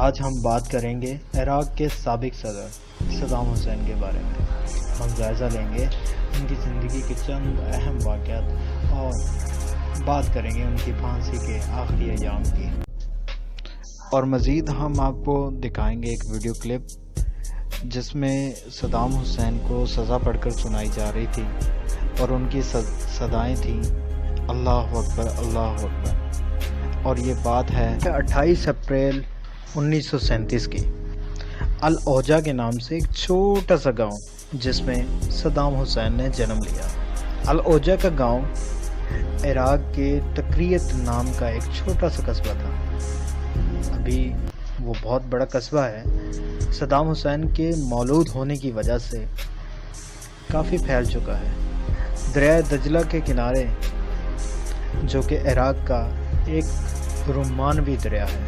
آج ہم بات کریں گے عراق کے سابق صدر صدام حسین کے بارے میں۔ ہم جائزہ لیں گے ان کی زندگی کے چند اہم واقعات اور بات کریں گے ان کی پھانسی کے آخری ایام کی، اور مزید ہم آپ کو دکھائیں گے ایک ویڈیو کلپ جس میں صدام حسین کو سزا پڑھ کر سنائی جا رہی تھی اور ان کی صدائیں تھیں اللہ اکبر اللہ اکبر۔ اور یہ بات ہے 28 اپریل 1937 کی، العوجہ کے نام سے ایک چھوٹا سا گاؤں جس میں صدام حسین نے جنم لیا۔ العوجہ کا گاؤں عراق کے تکریت نام کا ایک چھوٹا سا قصبہ تھا، ابھی وہ بہت بڑا قصبہ ہے۔ صدام حسین کے مولود ہونے کی وجہ سے کافی پھیل چکا ہے۔ دریائے دجلہ کے کنارے، جو کہ عراق کا ایک رومانوی دریا ہے،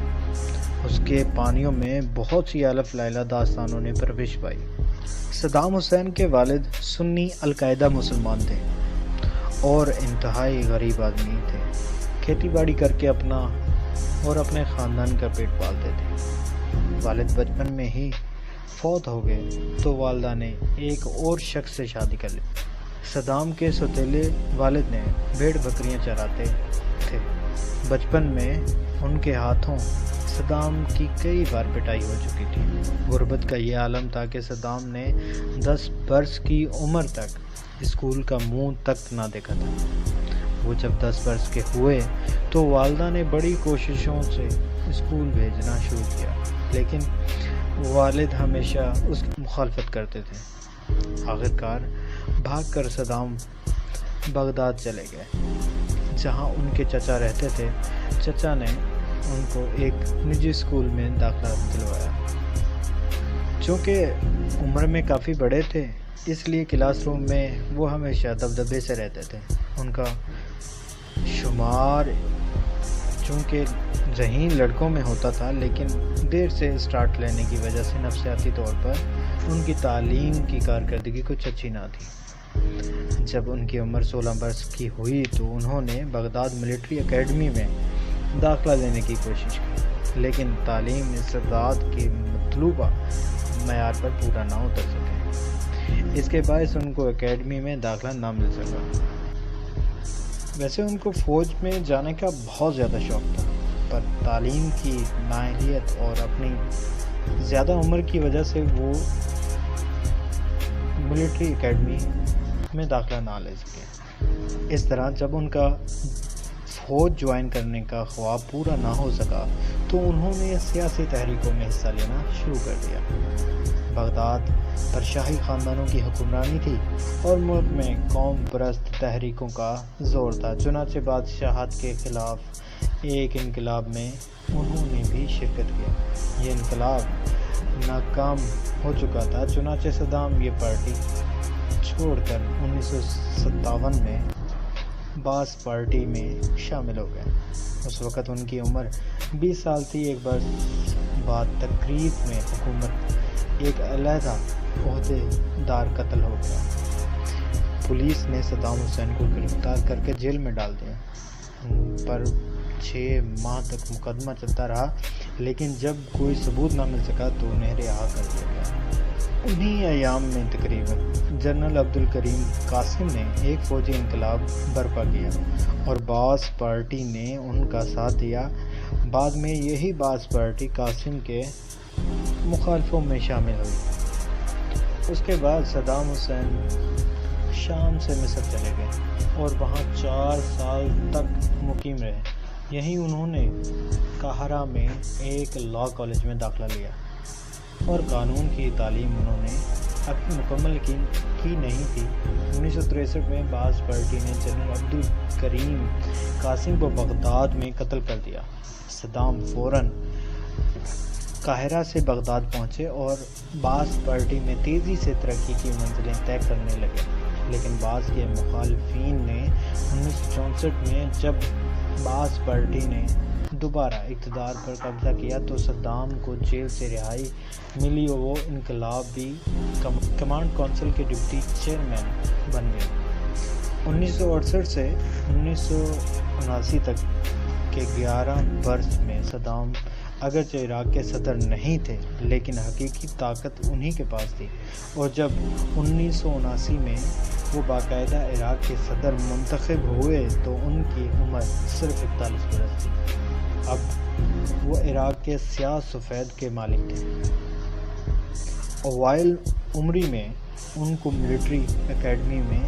اس کے پانیوں میں بہت سی الف لیلہ داستانوں نے پرورش پائی۔ صدام حسین کے والد سنی القاعدہ مسلمان تھے اور انتہائی غریب آدمی تھے، کھیتی باڑی کر کے اپنا اور اپنے خاندان کا پیٹ پالتے تھے۔ والد بچپن میں ہی فوت ہو گئے تو والدہ نے ایک اور شخص سے شادی کر لی۔ صدام کے سوتیلے والد نے بھیڑ بکریاں چراتے تھے۔ بچپن میں ان کے ہاتھوں صدام کی کئی بار پٹائی ہو چکی تھی۔ غربت کا یہ عالم تھا کہ صدام نے 10 برس کی عمر تک اسکول کا منہ تک نہ دیکھا تھا۔ وہ جب 10 برس کے ہوئے تو والدہ نے بڑی کوششوں سے اسکول بھیجنا شروع کیا، لیکن والد ہمیشہ اس کی مخالفت کرتے تھے۔ آخرکار بھاگ کر صدام بغداد چلے گئے، جہاں ان کے چچا رہتے تھے۔ چچا نے ان کو ایک نجی اسکول میں داخلہ دلوایا۔ چونکہ عمر میں کافی بڑے تھے، اس لیے کلاس روم میں وہ ہمیشہ دبدبے سے رہتے تھے۔ ان کا شمار چونکہ ذہین لڑکوں میں ہوتا تھا، لیکن دیر سے اسٹارٹ لینے کی وجہ سے نفسیاتی طور پر ان کی تعلیم کی کارکردگی کچھ اچھی نہ تھی۔ جب ان کی عمر 16 برس کی ہوئی تو انہوں نے بغداد ملٹری اکیڈمی میں داخلہ لینے کی کوشش کی، لیکن تعلیم استعداد کے مطلوبہ معیار پر پورا نہ اتر سکے۔ اس کے باعث ان کو اکیڈمی میں داخلہ نہ مل سکا۔ ویسے ان کو فوج میں جانے کا بہت زیادہ شوق تھا، پر تعلیم کی نااہلیت اور اپنی زیادہ عمر کی وجہ سے وہ ملٹری اکیڈمی میں داخلہ نہ لے سکے۔ اس طرح جب ان کا فوج جوائن کرنے کا خواب پورا نہ ہو سکا تو انہوں نے سیاسی تحریکوں میں حصہ لینا شروع کر دیا۔ بغداد پر شاہی خاندانوں کی حکمرانی تھی اور ملک میں قوم پرست تحریکوں کا زور تھا۔ چنانچہ بادشاہت کے خلاف ایک انقلاب میں انہوں نے بھی شرکت کی۔ یہ انقلاب ناکام ہو چکا تھا، چنانچہ صدام یہ پارٹی چھوڑ کر 1957 میں باس پارٹی میں شامل ہو گئے۔ اس وقت ان کی عمر 20 سال تھی۔ ایک بار بعد تقریب میں حکومت ایک علیحدہ عہدے دار قتل ہو گیا۔ پولیس نے صدام حسین کو گرفتار کر کے جیل میں ڈال دیا۔ پر 6 ماہ تک مقدمہ چلتا رہا، لیکن جب کوئی ثبوت نہ مل سکا تو انہیں رہا کر دیا گیا۔ انہی ایام میں تقریباً جنرل عبدالکریم قاسم نے ایک فوجی انقلاب برپا کیا اور باس پارٹی نے ان کا ساتھ دیا۔ بعد میں یہی باس پارٹی قاسم کے مخالفوں میں شامل ہوئی۔ اس کے بعد صدام حسین شام سے مصر چلے گئے اور وہاں 4 سال تک مقیم رہے۔ یہیں انہوں نے قاہرہ میں ایک لاء کالج میں داخلہ لیا اور قانون کی تعلیم انہوں نے ابھی مکمل کی نہیں تھی۔ 1963 میں باس پارٹی نے جنرل عبدالکریم قاسم کو بغداد میں قتل کر دیا۔ صدام فوراً قاہرہ سے بغداد پہنچے اور باس پارٹی میں تیزی سے ترقی کی منزلیں طے کرنے لگے، لیکن بعض کے مخالفین نے 1964 میں جب باس پارٹی نے دوبارہ اقتدار پر قبضہ کیا تو صدام کو جیل سے رہائی ملی اور وہ انقلابی کمانڈ کونسل کے ڈپٹی چیئرمین بن گئے۔ 1968 سے 1979 تک کے 11 برس میں صدام اگرچہ عراق کے صدر نہیں تھے لیکن حقیقی طاقت انہی کے پاس تھی، اور جب 1979 میں وہ باقاعدہ عراق کے صدر منتخب ہوئے تو ان کی عمر صرف 41 برس تھی۔ اب وہ عراق کے سیاہ سفید کے مالک تھے۔ اوائل عمری میں ان کو ملٹری اکیڈمی میں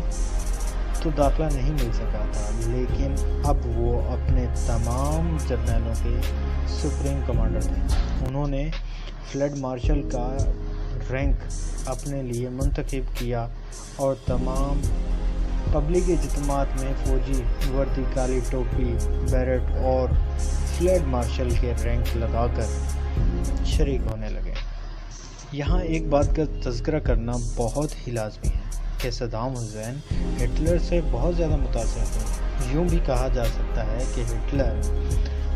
تو داخلہ نہیں مل سکا تھا، لیکن اب وہ اپنے تمام جرنیلوں کے سپریم کمانڈر تھے۔ انہوں نے فیلڈ مارشل کا رینک اپنے لیے منتخب کیا اور تمام پبلک اجتماعات میں فوجی وردی، کالی ٹوپی، بیرٹ اور فیلڈ مارشل کے رینک لگا کر شریک ہونے لگے۔ یہاں ایک بات کا تذکرہ کرنا بہت ہی لازمی ہے کہ صدام حسین ہٹلر سے بہت زیادہ متاثر تھے۔ یوں بھی کہا جا سکتا ہے کہ ہٹلر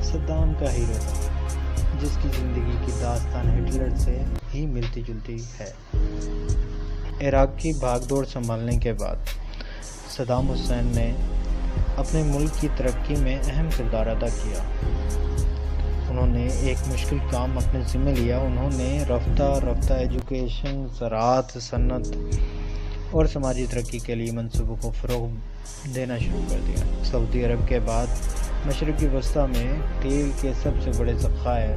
صدام کا ہیرو تھا، جس کی زندگی کی داستان ہٹلر سے ہی ملتی جلتی ہے۔ عراق کی بھاگ دوڑ سنبھالنے کے بعد صدام حسین نے اپنے ملک کی ترقی میں اہم کردار ادا کیا۔ انہوں نے ایک مشکل کام اپنے ذمہ لیا۔ انہوں نے رفتہ رفتہ ایجوکیشن، زراعت، صنعت اور سماجی ترقی کے لیے منصوبوں کو فروغ دینا شروع کر دیا۔ سعودی عرب کے بعد مشرقی وسطی میں تیل کے سب سے بڑے ذخائر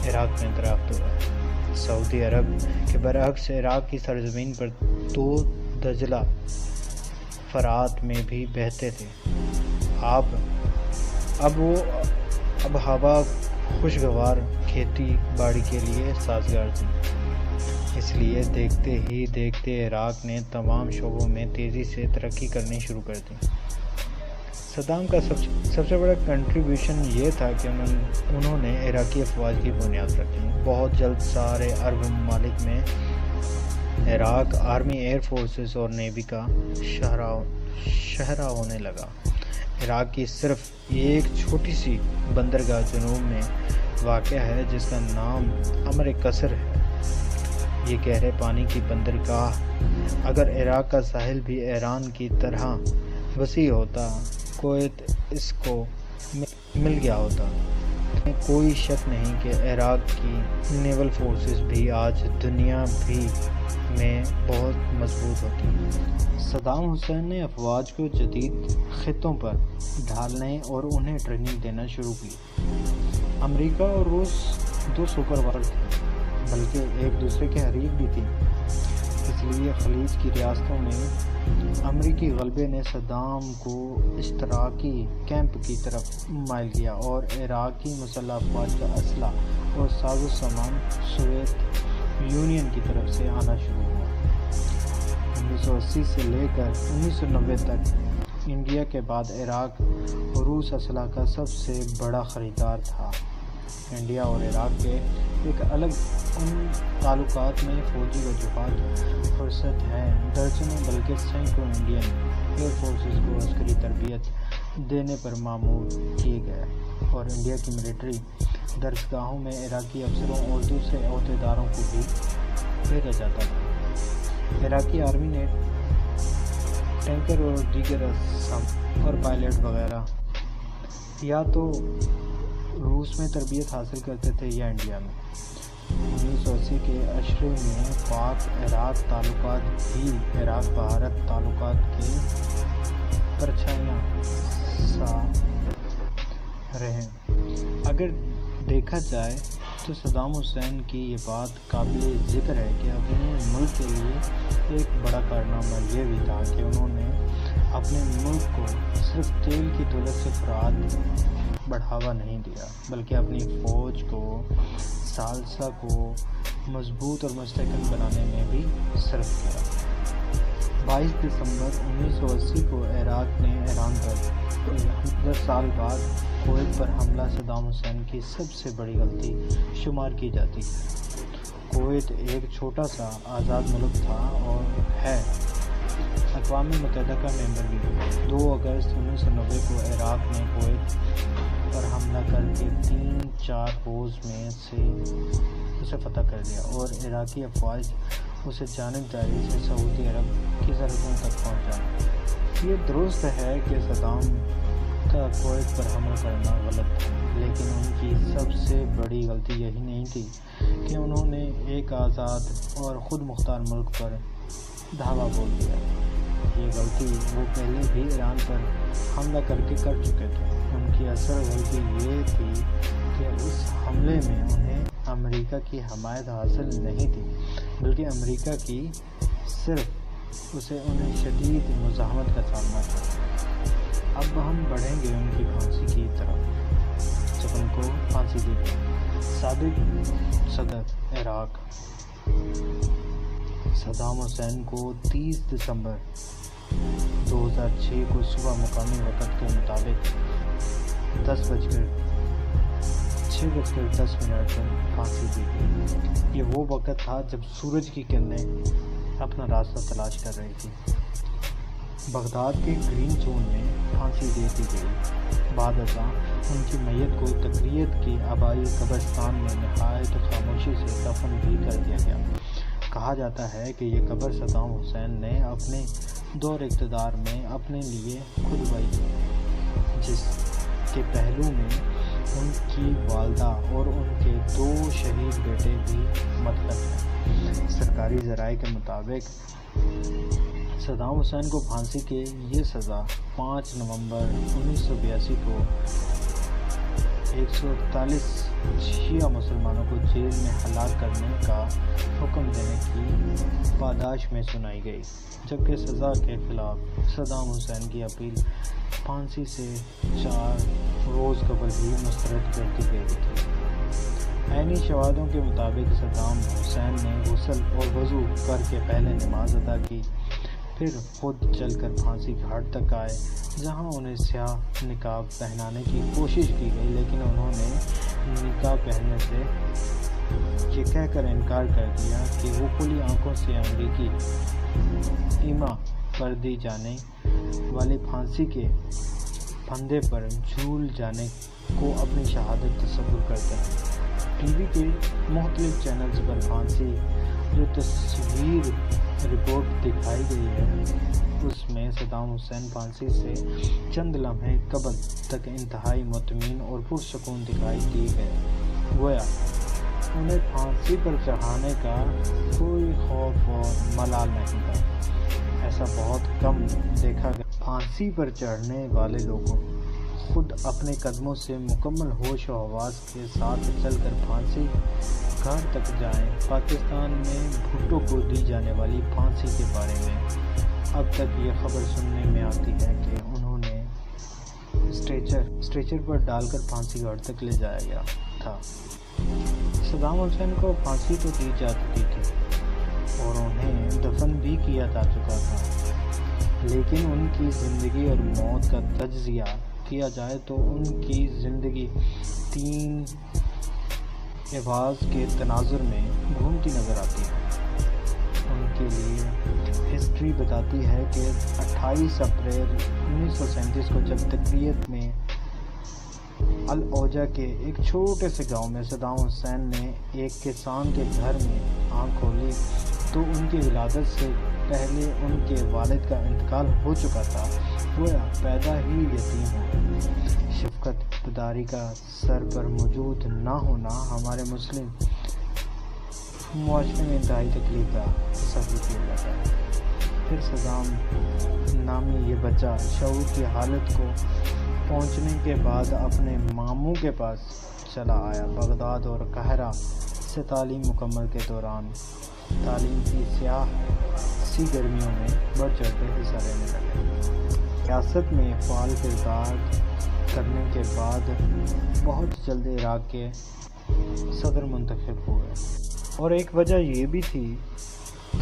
عراق میں دریافت ہوئے۔ سعودی عرب کے برعکس عراق کی سرزمین پر 2 دجلہ فرات میں بھی بہتے تھے۔ اب ہوا خوشگوار کھیتی باڑی کے لیے سازگار تھی۔ اس لیے دیکھتے ہی دیکھتے عراق نے تمام شعبوں میں تیزی سے ترقی کرنی شروع کر دی۔ صدام کا سب سے بڑا کنٹریبیوشن یہ تھا کہ انہوں نے عراقی افواج کی بنیاد رکھی۔ بہت جلد سارے عرب ممالک میں عراق آرمی، ایئر فورسز اور نیوی کا شہرہ ہونے لگا۔ عراق کی صرف ایک چھوٹی سی بندرگاہ جنوب میں واقع ہے جس کا نام امر قصر ہے۔ یہ گہرے پانی کی بندرگاہ اگر عراق کا ساحل بھی ایران کی طرح وسیع ہوتا، کویت اس کو مل گیا ہوتا۔ کوئی شک نہیں کہ عراق کی نیول فورسز بھی آج دنیا بھی میں بہت مضبوط ہوتی ہیں۔ صدام حسین نے افواج کو جدید خطوں پر ڈھالنے اور انہیں ٹریننگ دینا شروع کی۔ امریکہ اور روس 2 سپر پاور تھے، بلکہ ایک دوسرے کے حریف بھی تھیں۔ اس لیے خلیج کی ریاستوں میں امریکی غلبے نے صدام کو اشتراکی کیمپ کی طرف مائل کیا اور عراقی مسلح افواج کا اسلحہ اور ساز و سامان سوویت یونین کی طرف سے آنا شروع ہوا۔ 1980 سے لے کر 1990 تک انڈیا کے بعد عراق روس اسلحہ کا سب سے بڑا خریدار تھا۔ انڈیا اور عراق کے ایک الگ ان تعلقات میں فوجی وجوہات فرصت ہیں۔ درجنوں بلکہ سینکڑوں انڈین ایئر فورسز کو عسکری تربیت دینے پر مامور کیے گئے اور انڈیا کی ملٹری درسگاہوں میں عراقی افسروں اور دوسرے عہدیداروں کو بھی بھیجا جاتا تھا۔ عراقی آرمی نے ٹینکر اور دیگر اجسام اور پائلٹ وغیرہ یا تو روس میں تربیت حاصل کرتے تھے یا انڈیا میں۔ 1980 کے عشرے میں پاک عراق تعلقات بھی عراق بھارت تعلقات کے پرچھائیاں سا رہے۔ اگر دیکھا جائے تو صدام حسین کی یہ بات قابل ذکر ہے کہ اپنے ملک کے لیے ایک بڑا کارنامہ یہ بھی تھا کہ انہوں نے اپنے ملک کو صرف تیل کی دولت سے افراد بڑھاوا نہیں دیا، بلکہ اپنی فوج کو، ثالثہ کو مضبوط اور مستحکم بنانے میں بھی صرف کیا۔ 22 دسمبر 1980 کو عراق نے ایران پر 10 سال بعد کویت پر حملہ صدام حسین کی سب سے بڑی غلطی شمار کی جاتی ہے۔ کویت ایک چھوٹا سا آزاد ملک تھا اور ہے اقوام متحدہ کا ممبر بھی۔ 2 اگست 1990 کو عراق نے کویت پر حملہ کر کے 3-4 روز میں سے اسے فتح کر دیا اور عراقی افواج اسے جانبداری سے سعودی عرب کی سرحدوں تک پہنچا۔ یہ درست ہے کہ صدام کا کویت پر حملہ کرنا غلط تھا، لیکن ان کی سب سے بڑی غلطی یہی نہیں تھی کہ انہوں نے ایک آزاد اور خود مختار ملک پر دھاوا بول دیا۔ یہ غلطی وہ پہلے بھی ایران پر حملہ کر چکے تھے۔ ان کی اصل غلطی یہ تھی کہ اس حملے میں انہیں امریکہ کی حمایت حاصل نہیں تھی، بلکہ امریکہ کی صرف انہیں شدید مزاحمت کا سامنا تھا۔ اب ہم بڑھیں گے ان کی پھانسی کی طرف جب ان کو پھانسی دی گئی۔ سابق صدر عراق صدام حسین کو 30 دسمبر 2006 کو صبح مقامی وقت کے مطابق 6:10 پر پھانسی دی گئی۔ یہ وہ وقت تھا جب سورج کی کرنیں اپنا راستہ تلاش کر رہی تھی۔ بغداد کے گرین زون میں پھانسی دے دی گئی۔ بعد ازاں ان کی میت کو تقریت کی آبائی قبرستان میں نہایت خاموشی سے دفن بھی کر دیا گیا۔ کہا جاتا ہے کہ یہ قبر صدام حسین نے اپنے دور اقتدار میں اپنے لیے کھدوائی تھی، جس کے پہلو میں ان کی والدہ اور ان کے 2 شہید بیٹے بھی مدفن ہیں۔ سرکاری ذرائع کے مطابق صدام حسین کو پھانسی کی یہ سزا 5 نومبر 1982 کو 148 شیعہ مسلمانوں کو جیل میں ہلاک کرنے کا حکم دینے کی پاداش میں سنائی گئی، جبکہ سزا کے خلاف صدام حسین کی اپیل پھانسی سے 4 روز قبل ہی مسترد کر دی گئی تھی۔ عینی شواہدوں کے مطابق صدام حسین نے غسل اور وضو کر کے پہلے نماز ادا کی، پھر خود چل کر پھانسی گھاٹ تک آئے، جہاں انہیں سیاہ نقاب پہنانے کی کوشش کی گئی، لیکن انہوں نے نقاب پہننے سے یہ کہہ کر انکار کر دیا کہ وہ کھلی آنکھوں سے امریکی ایما پر دی جانے والی پھانسی کے پھندے پر جھول جانے کو اپنی شہادت تصور کرتے ہیں۔ ٹی وی کے مختلف چینلز پر پھانسی جو تصویر رپورٹ دکھائی گئی ہے، اس میں صدام حسین پھانسی سے چند لمحے قبل تک انتہائی مطمئن اور پرسکون دکھائی دیے گئے، گویا انہیں پھانسی پر چڑھانے کا کوئی خوف اور ملال نہیں تھا۔ ایسا بہت کم دیکھا گیا۔ پھانسی پر چڑھنے والے لوگوں خود اپنے قدموں سے مکمل ہوش و حواس کے ساتھ چل کر پھانسی گھاٹ تک جائیں۔ پاکستان میں بھٹو کو دی جانے والی پھانسی کے بارے میں اب تک یہ خبر سننے میں آتی ہے کہ انہوں نے اسٹریچر پر ڈال کر پھانسی گھاٹ تک لے جایا گیا تھا۔ صدام حسین کو پھانسی تو دی جا چکی تھی اور انہیں دفن بھی کیا جا چکا تھا، لیکن ان کی زندگی اور موت کا تجزیہ کیا جائے تو ان کی زندگی 3 ایواز کے تناظر میں گھومتی نظر آتی ہے۔ ان کے لیے ہسٹری بتاتی ہے کہ 28 اپریل 1937 کو جب تقریت میں العوجہ کے ایک چھوٹے سے گاؤں میں صدام حسین نے ایک کسان کے گھر میں آنکھ کھولی تو ان کی ولادت سے پہلے ان کے والد کا انتقال ہو چکا تھا، گویا پیدا ہی یتیم ہو گئے۔ شفقت پداری کا سر پر موجود نہ ہونا ہمارے مسلم معاشرے میں انتہائی تکلیف کا تصور کیا جاتا ہے۔ پھر صدام نامی یہ بچہ شعور کی حالت کو پہنچنے کے بعد اپنے ماموں کے پاس چلا آیا۔ بغداد اور قاہرہ سے تعلیم مکمل کے دوران تعلیم کی سیاسی گرمیوں میں بڑھ چڑھ کر حصہ لینے لگے۔ ریاست میں فعال کردار کرنے کے بعد بہت جلد عراق کے صدر منتخب ہوئے، اور ایک وجہ یہ بھی تھی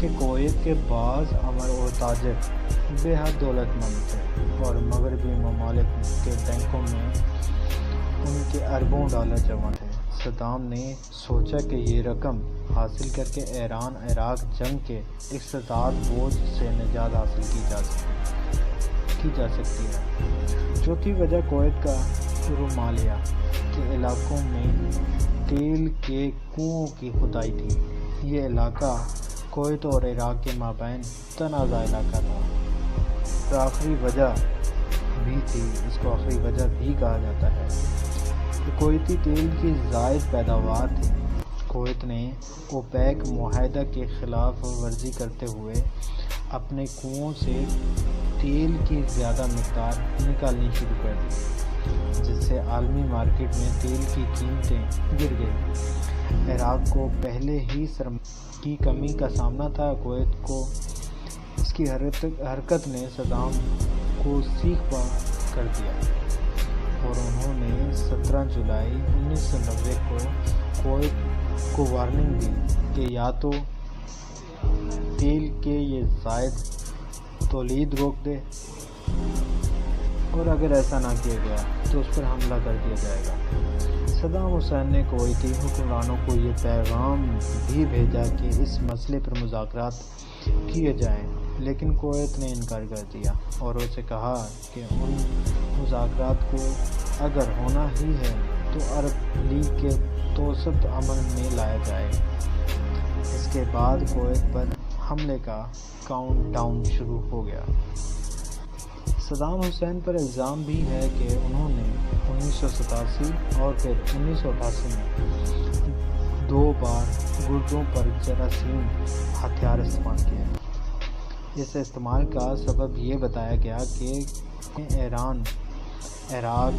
کہ کویت کے بعض امر اور تاجر بے حد دولت مند تھے اور مغربی ممالک کے بینکوں میں ان کے اربوں ڈالر جمع تھے۔ صدام نے سوچا کہ یہ رقم حاصل کر کے ایران عراق جنگ کے اقتصاد بوجھ سے نجات حاصل کی جا سکتی ہے۔ چوتھی وجہ کویت کا رومالیہ کے علاقوں میں تیل کے کنوؤں کی کھدائی تھی۔ یہ علاقہ کویت اور عراق کے مابین تنازع علاقہ تھا۔ آخری وجہ بھی تھی، اس کو آخری وجہ بھی کہا جاتا ہے کویتی تیل کی زائد پیداوار تھی۔ کویت نے اوپیک معاہدہ کے خلاف ورزی کرتے ہوئے اپنے کنوؤں سے تیل کی زیادہ مقدار نکالنی شروع کر دی، جس سے عالمی مارکیٹ میں تیل کی قیمتیں گر گئیں۔ عراق کو پہلے ہی سرمایہ کی کمی کا سامنا تھا۔ کویت کو اس کی حرکت نے صدام کو سیخ پا کر دیا اور انہوں نے 17 جولائی 1990 کو کویت کو وارننگ دی کہ یا تو تیل کے یہ زائد تولید روک دے اور اگر ایسا نہ کیا گیا تو اس پر حملہ کر دیا جائے گا۔ صدام حسین نے کویتی حکمرانوں کو یہ پیغام بھی بھیجا کہ اس مسئلے پر مذاکرات کیے جائیں، لیکن کویت نے انکار کر دیا اور اسے کہا کہ ان مذاکرات کو اگر ہونا ہی ہے تو عرب لیگ کے توسط عمل میں لایا جائے۔ اس کے بعد کویت پر حملے کا کاؤنٹ ڈاؤن شروع ہو گیا۔ صدام حسین پر الزام بھی ہے کہ انہوں نے 1987 اور پھر 1988 میں 2 بار گردوں پر جراثیم ہتھیار استعمال کیے۔ اس استعمال کا سبب یہ بتایا گیا کہ عراق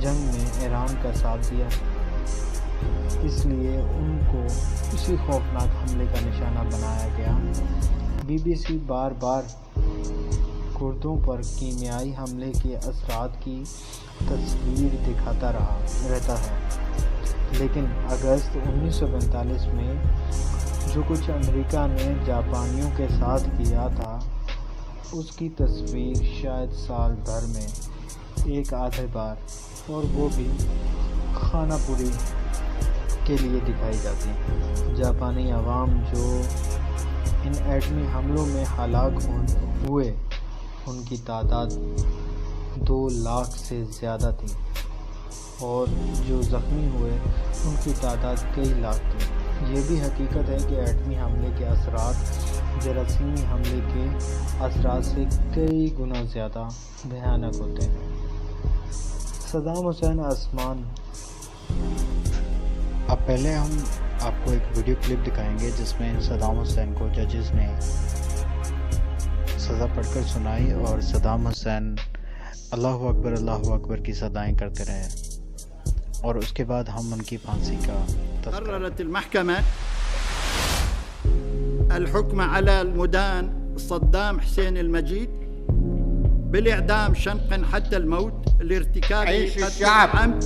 جنگ میں ایران کا ساتھ دیا، اس لیے ان کو اسی خوفناک حملے کا نشانہ بنایا گیا۔ بی بی سی بار بار کردوں پر کیمیائی حملے کے اثرات کی تصویر دکھاتا رہتا ہے، لیکن اگست 1945 میں جو کچھ امریکہ نے جاپانیوں کے ساتھ کیا تھا اس کی تصویر شاید سال بھر میں ایک آدھے بار، اور وہ بھی خانہ پوری کے لیے دکھائی جاتی۔ جاپانی عوام جو ان ایٹمی حملوں میں ہلاک ہوئے ان کی تعداد 2 لاکھ سے زیادہ تھی، اور جو زخمی ہوئے ان کی تعداد کئی لاکھ تھی۔ یہ بھی حقیقت ہے کہ ایٹمی حملے کے اثرات جراثیمی حملے کے اثرات سے کئی گنا زیادہ بھیانک ہوتے ہیں۔ صدام حسین آسمان۔ اب پہلے ہم آپ کو ایک ویڈیو کلپ دکھائیں گے جس میں صدام حسین کو ججز نے سزا پڑھ کر سنائی اور صدام حسین اللہ اکبر کی صدائیں کرتے رہے، اور اس کے بعد ہم ان کی پھانسی کا قررت المحكمة الحكم على المدان صدام حسين المجيد بالإعدام شنقا حتى الموت لارتكاب قتل عمد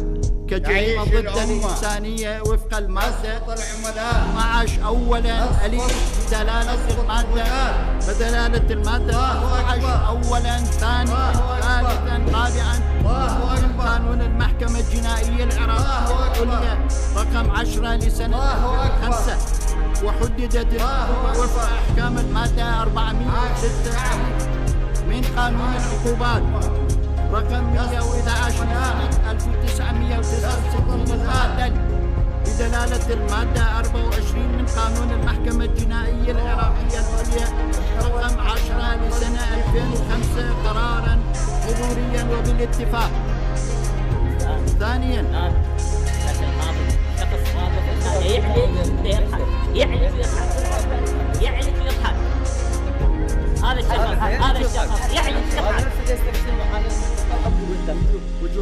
كجريمة ضد الإنسانية وفق المادة 12 أولا أليف بدلالة المادة 12 أولا ثانيا ثالثا رابعا من قانون المحكمة الجنائية العراقية العليا رقم 10 لسنة 2005، وحددت وفق أحكام المادة 406 من قانون العقوبات رقم 111 لسنة 1969 المعدل بدلالة المادة 24 من قانون المحكمة الجنائية العراقية العليا رقم 10 لسنة 2005 قرارا حضوريا وبالاتفاق. ثانيا هذا الشخص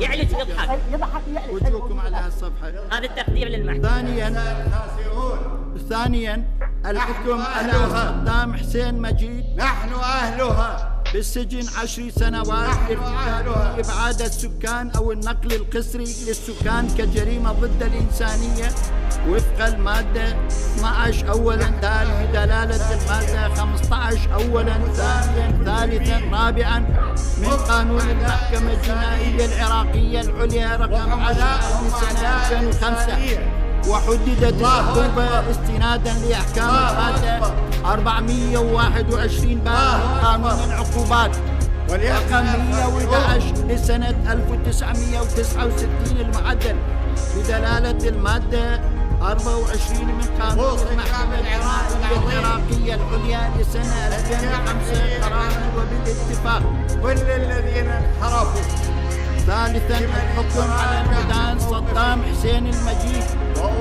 يحلف يضحك وجهكم على هالصفحة. هذا التقدير للمحكمة. ثانيا الحكم على صدام حسين مجيد نحن أهلها بالسجن 10 سنوات لارتكاب إبعاد السكان أو النقل القسري للسكان كجريمة ضد الإنسانية وفق المادة 12 أولا ثانيا بدلالة المادة 15 أولا ثانيا ثالثا رابعا من قانون المحكمة الجنائية العراقية العليا رقم 10 لسنة 2005، وحددت العقوبة استنادا لأحكام المادة 421 باب قانون العقوبات رقم 111 لسنة 1969 المعدل بدلالة المادة 24 من قانون المحكمة العراقية العليا لسنة 2005 قرارا وبالاتفاق. كل الذين انحرفوا ثالثا الحكم على المدان صدام حسين المجيد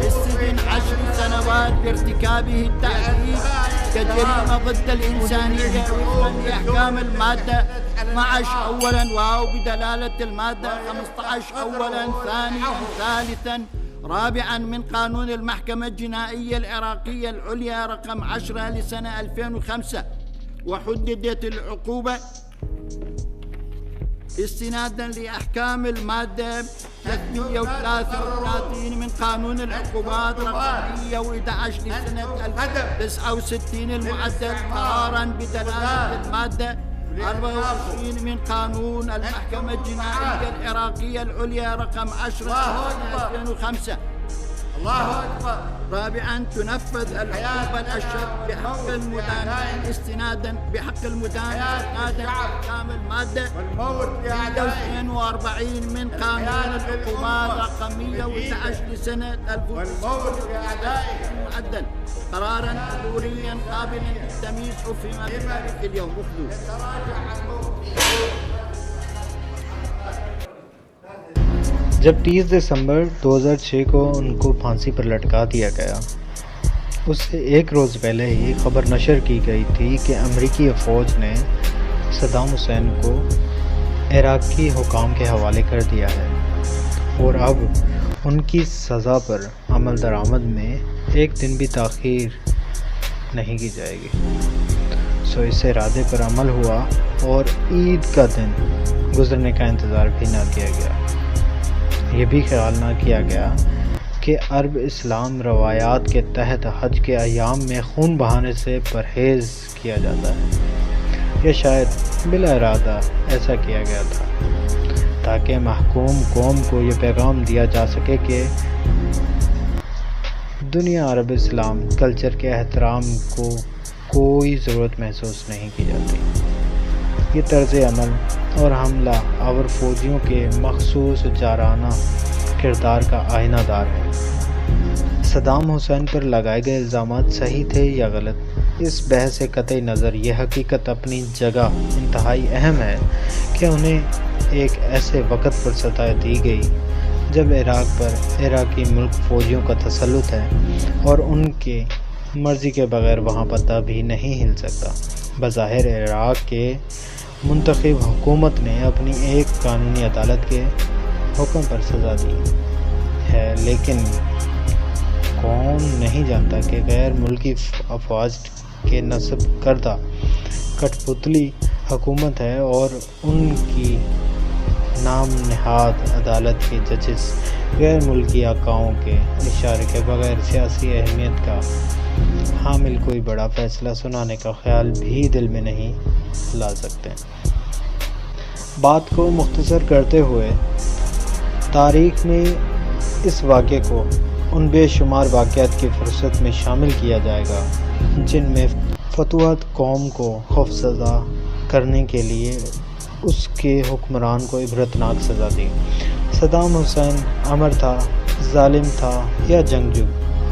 بالسجن 10 سنوات بارتكابه التعذيب كجريمة ضد الإنسانية وفقا لأحكام المادة 12 أولا واو بدلالة المادة 15 أولا ثانيا ثالثا رابعا من قانون المحكمة الجنائية العراقية العليا رقم 10 لسنة 2005 وحددت العقوبة استنادا لأحكام المادة 333 من قانون العقوبات رقم 111 لسنة 1969 المعدل قرارا بدلالة المادة 24 من قانون المحكمة الجنائية العراقية العليا رقم 10 لسنة 2005. الله أكبر. رابعا تنفذ العقوبة الأشد بحق المدان استنادا لأحكام المادة 42 من قانون العقوبات رقم 111 لسنة 2005 المعدل قرارا حضوريا قابلا للتمييز فيما بذلك اليوم. جب 30 دسمبر 2006 کو ان کو پھانسی پر لٹکا دیا گیا، اس سے ایک روز پہلے ہی خبر نشر کی گئی تھی کہ امریکی فوج نے صدام حسین کو عراقی حکام کے حوالے کر دیا ہے اور اب ان کی سزا پر عمل درآمد میں ایک دن بھی تاخیر نہیں کی جائے گی۔ سو اس ارادے پر عمل ہوا اور عید کا دن گزرنے کا انتظار بھی نہ کیا گیا۔ یہ بھی خیال نہ کیا گیا کہ عرب اسلام روایات کے تحت حج کے ایام میں خون بہانے سے پرہیز کیا جاتا ہے، یا شاید بلا ارادہ ایسا کیا گیا تھا تاکہ محکوم قوم کو یہ پیغام دیا جا سکے کہ دنیا عرب اسلام کلچر کے احترام کو کوئی ضرورت محسوس نہیں کی جاتی۔ یہ طرز عمل اور حملہ آور فوجیوں کے مخصوص جارحانہ کردار کا آئینہ دار ہے۔ صدام حسین پر لگائے گئے الزامات صحیح تھے یا غلط، اس بحث سے قطعی نظر یہ حقیقت اپنی جگہ انتہائی اہم ہے کہ انہیں ایک ایسے وقت پر سزا دی گئی جب عراق پر عراقی ملک فوجیوں کا تسلط ہے اور ان کے مرضی کے بغیر وہاں پتہ بھی نہیں ہل سکتا۔ بظاہر عراق کے منتخب حکومت نے اپنی ایک قانونی عدالت کے حکم پر سزا دی ہے، لیکن کون نہیں جانتا کہ غیر ملکی افواج کے نصب کردہ کٹ پتلی حکومت ہے اور ان کی نام نہاد عدالت کے ججز غیر ملکی آقاؤں کے اشارے کے بغیر سیاسی اہمیت کا حامل کوئی بڑا فیصلہ سنانے کا خیال بھی دل میں نہیں لا سکتے۔ بات کو مختصر کرتے ہوئے تاریخ میں اس واقعے کو ان بے شمار واقعات کی فہرست میں شامل کیا جائے گا جن میں فتوحات قوم کو خوفزدہ کرنے کے لیے اس کے حکمران کو عبرتناک سزا دی۔ صدام حسین امر تھا، ظالم تھا یا جنگجو،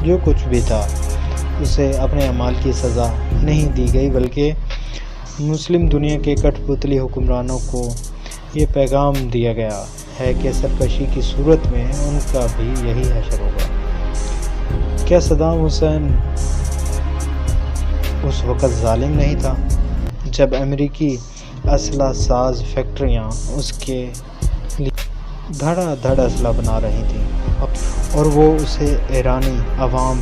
جو کچھ بھی تھا، اسے اپنے اعمال کی سزا نہیں دی گئی، بلکہ مسلم دنیا کے کٹ پتلی حکمرانوں کو یہ پیغام دیا گیا ہے کہ سرکشی کی صورت میں ان کا بھی یہی حشر ہوگا۔ کیا صدام حسین اس وقت ظالم نہیں تھا جب امریکی اسلحہ ساز فیکٹریاں اس کے لیے دھڑا دھڑ اسلحہ بنا رہی تھیں اور وہ اسے ایرانی عوام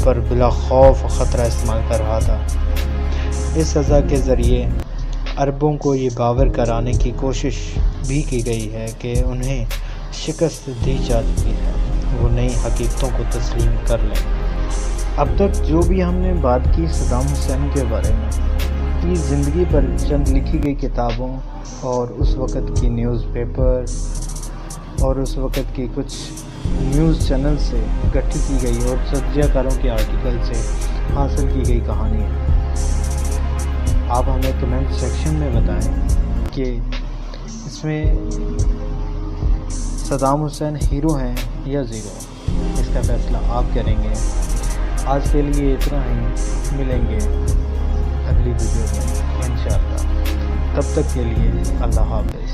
پر بلا خوف خطرہ استعمال کر رہا تھا؟ اس سزا کے ذریعے عربوں کو یہ باور کرانے کی کوشش بھی کی گئی ہے کہ انہیں شکست دی جا چکی ہے، وہ نئی حقیقتوں کو تسلیم کر لیں۔ اب تک جو بھی ہم نے بات کی صدام حسین کے بارے میں، کی زندگی پر چند لکھی گئی کتابوں اور اس وقت کی نیوز پیپر اور اس وقت کی کچھ نیوز چینل سے اکٹھی کی گئی اور تجزیہ کاروں کے آرٹیکل سے حاصل کی گئی کہانی ہے۔ آپ ہمیں کمنٹ سیکشن میں بتائیں کہ اس میں صدام حسین ہیرو ہیں یا زیرو، اس کا فیصلہ آپ کریں گے۔ آج کے لیے اتنا ہی، ملیں گے اگلی ویڈیو میں انشاءاللہ، تب تک کے لیے اللہ حافظ۔